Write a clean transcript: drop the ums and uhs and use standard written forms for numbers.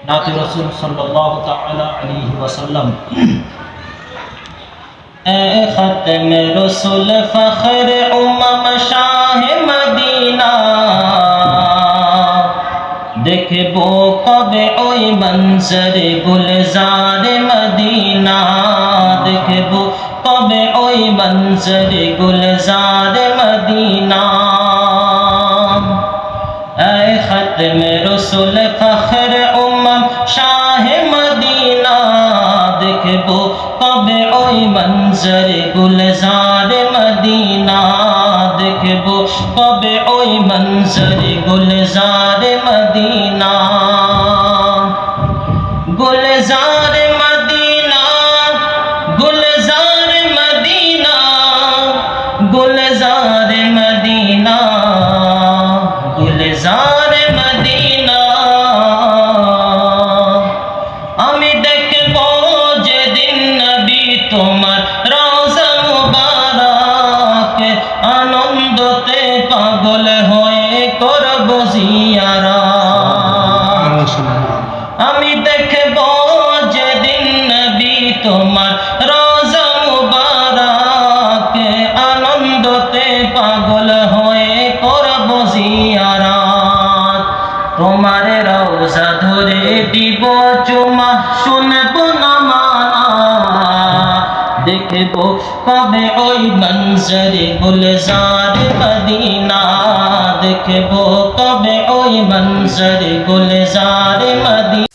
नाते रसूल सल्लल्लाहु ताला अलैहि वसल्लम। ए खत्म रसूल फख्र उम्म शाह मदीना, देखबो कबे ओई मंजर गुलजार मदीना, देखबो कबे ओई मंजर गुलजार मदीना। ऐ खत्म रसूल फख्र उम्म शाह मदीना, देखबो कबे ओई मंजर गुलजार मदीना, देखबो कबे ओई मंजर गुलजार मदीना। गुलजार मदीना, गुलजार मदीना, गुलजार मदीना, गुलजार मदीना। आमी देखबो जेदिन नबी तुम्हार रोज़ा मुबारक, आनंदते पागल हये करबो जियारत। आमी देखबो जेदिन नबी तुम्हार रोज़ा मुबारक, आनंदते पागल हये करबो जियारत। তোমার রওজা ধরে দিব চুমা, শুনবো না মানা, দেখবো কবে ওই মঞ্জরে গুলজার মদিনা, দেখবো কবে ওই মঞ্জরে গুলজার মদিনা।